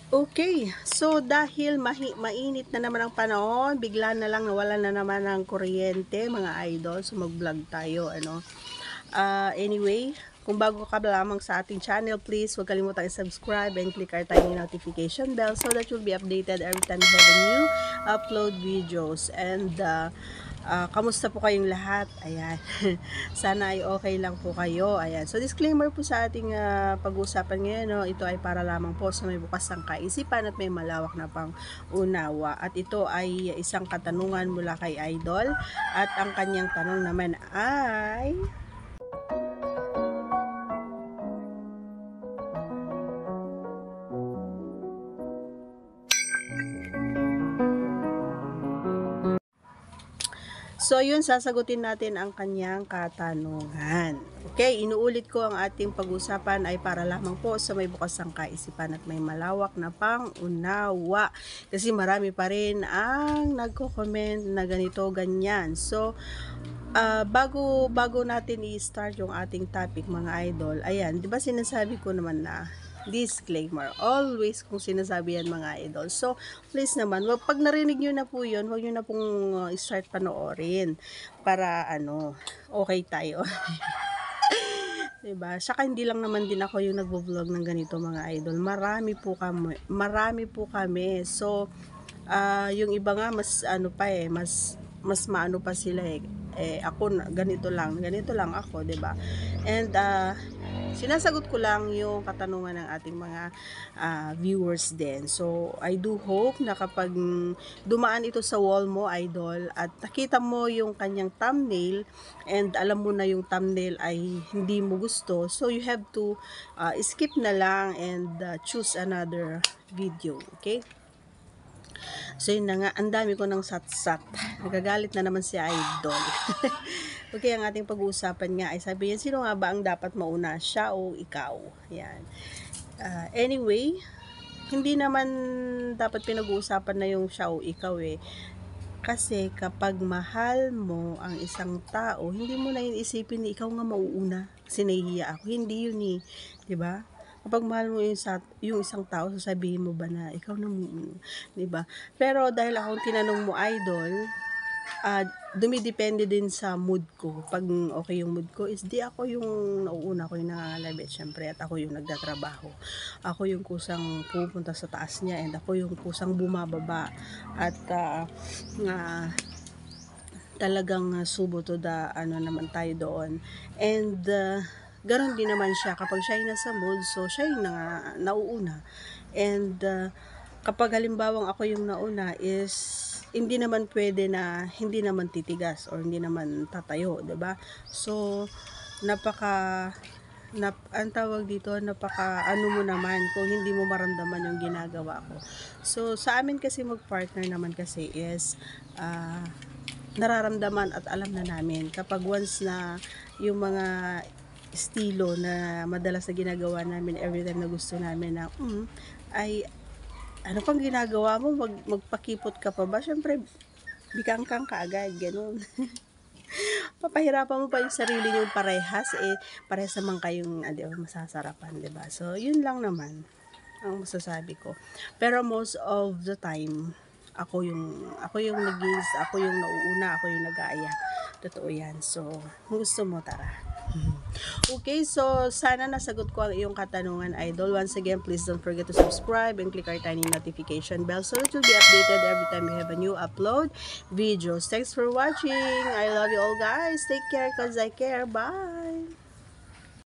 Okay, so dahil mainit na naman ang panahon, bigla na lang nawalan na naman ng kuryente, mga idol. So mag-vlog tayo, ano. Anyway, kung bago ka lamang sa ating channel, please huwag kalimutang i-subscribe and click our tiny notification bell so that you'll be updated every time we have a new upload videos. And kamusta po kayong lahat? Ayan. Sana ay okay lang po kayo. Ayan. So disclaimer po sa ating pag-uusapan ngayon, no? Ito ay para lamang po sa may bukas ng kaisipan at may malawak na pang-unawa. At ito ay isang katanungan mula kay Idol at ang kanyang tanong naman ay so, yun, sasagutin natin ang kanyang katanungan. Okay, inuulit ko ang ating pag-usapan ay para lamang po sa may bukas ang kaisipan at may malawak na pang-unawa. Kasi marami pa rin ang nagko-comment na ganito, ganyan. So, bago natin i-start yung ating topic, mga idol, ayan, di ba sinasabi ko naman na disclaimer, always kung sinasabi yan, mga idol. So, please naman, pag narinig nyo na po yun, wag nyo na pong start panoorin para okay tayo. Diba? Saka hindi lang naman din ako yung nagvo-vlog ng ganito, mga idol. Marami po kami. So, yung iba nga mas mas maano pa sila ako ganito lang ako, 'di ba? And sinasagot ko lang yung katanungan ng ating mga viewers din. So I do hope na kapag dumaan ito sa wall mo, idol, at nakita mo yung kanyang thumbnail and alam mo na yung thumbnail ay hindi mo gusto, so you have to skip na lang and choose another video, okay? So yun na nga, ang dami ko ng sat-sat. Nagagalit na naman si Idol. Okay, ang ating pag-uusapan nga ay sabi yan, sino nga ba ang dapat mauna, siya o ikaw? Yan. Anyway, hindi naman dapat pinag-uusapan na yung siya o ikaw Kasi kapag mahal mo ang isang tao, hindi mo na yun isipin na ikaw nga mauuna. Kasi nahihiya ako. Hindi yun 'di ba? Kapag mahal mo yung isang tao, sasabihin mo ba na ikaw na mauuna, 'di ba? Pero dahil akong tinanong mo, idol, dumidepende din sa mood ko. Pag okay yung mood ko, is di ako yung nauuna, ako yung nangangalabit, syempre, at ako yung nagtatrabaho. Ako yung kusang pupunta sa taas niya, and ako yung kusang bumababa. At talagang subo to the naman tayo doon. And ganon din naman siya kapag siya yung nasa mood, so siya yung nauuna. And kapag halimbawang ako yung nauna, is hindi naman pwede na hindi naman titigas or hindi naman tatayo, 'di ba? So ang tawag dito, napaka mo naman kung hindi mo maramdaman yung ginagawa ko. So sa amin kasi mag-partner naman kasi is nararamdaman at alam na namin kapag once na yung mga estilo na madalas na ginagawa namin every time na gusto namin na ay ano pang ginagawa mo, magpakipot ka pa ba? Syempre bikangkang ka agad, ganun. Papahirapan mo pa yung sarili yung parehas, parehas naman kayong masasarapan, 'di ba? So yun lang naman ang masasabi ko. Pero most of the time, ako yung nagis, ako yung nauuna, ako yung nag-aaya. Totoo yan. So gusto mo, tara. Okay, so sana nasagot ko ang iyong katanungan, idol. Once again, please don't forget to subscribe and click our tiny notification bell so that you'll be updated every time we have a new upload videos. Thanks for watching. I love you all, guys. Take care because I care. Bye.